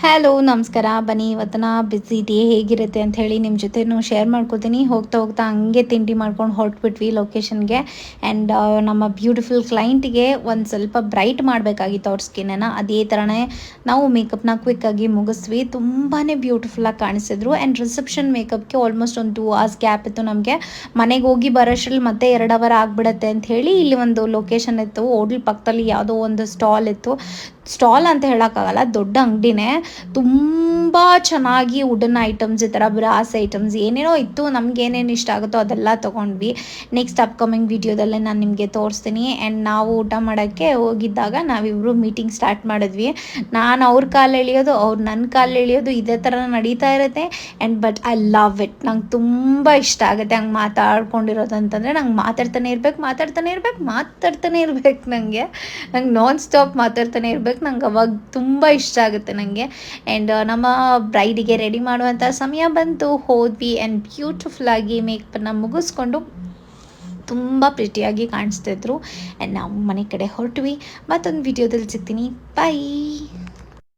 Hello ನಮಸ್ಕಾರ. ಬನ್ನಿ ಇವತ್ತಿನ ಬ್ಯುಸಿ ಡೇ ಹೇಗಿರುತ್ತೆ ಅಂತ ಹೇಳಿ ನಿಮ್ಮ ಜೊತೆನೂ ಶೇರ್ ಮಾಡ್ಕೋತೀನಿ. ಹೋಗ್ತಾ ಹೋಗ್ತಾ ಹಂಗೆ ತಿಂಡಿ ಮಾಡ್ಕೊಂಡು ಹೊರಟ್ಬಿಟ್ವಿ ಲೊಕೇಶನ್ಗೆ. ಆ್ಯಂಡ್ ನಮ್ಮ ಬ್ಯೂಟಿಫುಲ್ ಕ್ಲೈಂಟಿಗೆ ಒಂದು ಸ್ವಲ್ಪ ಬ್ರೈಟ್ ಮಾಡಬೇಕಾಗಿತ್ತು ಅವ್ರ ಸ್ಕಿನ್ನನ್ನು. ಅದೇ ಥರನೇ ನಾವು ಮೇಕಪ್ನ ಕ್ವಿಕ್ಕಾಗಿ ಮುಗಿಸ್ವಿ. ತುಂಬಾ ಬ್ಯೂಟಿಫುಲ್ಲಾಗಿ ಕಾಣಿಸಿದ್ರು. ಆ್ಯಂಡ್ ರಿಸೆಪ್ಷನ್ ಮೇಕಪ್ಗೆ ಆಲ್ಮೋಸ್ಟ್ ಒಂದು 2 hours ಗ್ಯಾಪ್ ಇತ್ತು ನಮಗೆ. ಮನೆಗೆ ಹೋಗಿ ಬರೋಷ್ರಲ್ಲಿ ಮತ್ತೆ 2 hour ಆಗಿಬಿಡುತ್ತೆ ಅಂತ ಹೇಳಿ ಇಲ್ಲಿ ಒಂದು ಲೊಕೇಶನ್ ಇತ್ತು. ಹೋಟ್ಲ್ ಪಕ್ಕದಲ್ಲಿ ಯಾವುದೋ ಒಂದು ಸ್ಟಾಲ್ ಇತ್ತು. ಸ್ಟಾಲ್ ಅಂತ ಹೇಳೋಕ್ಕಾಗಲ್ಲ, ದೊಡ್ಡ ಅಂಗಡಿನೇ. ತುಂಬ ಚೆನ್ನಾಗಿ ವುಡನ್ ಐಟಮ್ಸ್, ಈ ಥರ ಬ್ರಾಸ್ ಐಟಮ್ಸ್ ಏನೇನೋ ಇತ್ತು. ನಮ್ಗೆ ಏನೇನು ಇಷ್ಟ ಆಗುತ್ತೋ ಅದೆಲ್ಲ ತೊಗೊಂಡ್ವಿ. ನೆಕ್ಸ್ಟ್ ಅಪ್ಕಮಿಂಗ್ ವಿಡಿಯೋದಲ್ಲೇ ನಾನು ನಿಮಗೆ ತೋರಿಸ್ತೀನಿ. ಆ್ಯಂಡ್ ನಾವು ಊಟ ಮಾಡೋಕ್ಕೆ ಹೋಗಿದ್ದಾಗ ನಾವಿಬ್ಬರು ಮೀಟಿಂಗ್ ಸ್ಟಾರ್ಟ್ ಮಾಡಿದ್ವಿ. ನಾನು ಅವ್ರ ಕಾಲು ಎಳೆಯೋದು, ಅವ್ರು ನನ್ನ ಕಾಲು ಎಳೆಯೋದು, ಇದೇ ಥರ ನಡೀತಾ ಇರುತ್ತೆ. And but I love it. ನಂಗೆ ತುಂಬ ಇಷ್ಟ ಆಗುತ್ತೆ ಹಂಗೆ ಮಾತಾಡ್ಕೊಂಡಿರೋದು ಅಂತಂದರೆ. ನಂಗೆ ಮಾತಾಡ್ತಾನೆ ಇರ್ಬೇಕು ನನಗೆ ನಾನ್ ಸ್ಟಾಪ್ ಮಾತಾಡ್ತಾನೆ ಇರ್ಬೇಕು. ನಂಗೆ ಅವಾಗ ತುಂಬ ಇಷ್ಟ ಆಗುತ್ತೆ ನನಗೆ. ಆ್ಯಂಡ್ ನಮ್ಮ ಬ್ರೈಡಿಗೆ ರೆಡಿ ಮಾಡುವಂಥ ಸಮಯ ಬಂತು. ಹೋದ್ವಿ ಆ್ಯಂಡ್ ಬ್ಯೂಟಿಫುಲ್ಲಾಗಿ ಮೇಕಪ್ಪನ್ನು ಮುಗಿಸ್ಕೊಂಡು ತುಂಬ ಪ್ರಿಟಿಯಾಗಿ ಕಾಣಿಸ್ತಿದ್ರು. ಆ್ಯಂಡ್ ನಾವು ಮನೆ ಕಡೆ ಹೊರಟ್ವಿ. ಮತ್ತೊಂದು ವಿಡಿಯೋದಲ್ಲಿ ಸಿಗ್ತೀನಿ. ಬೈ.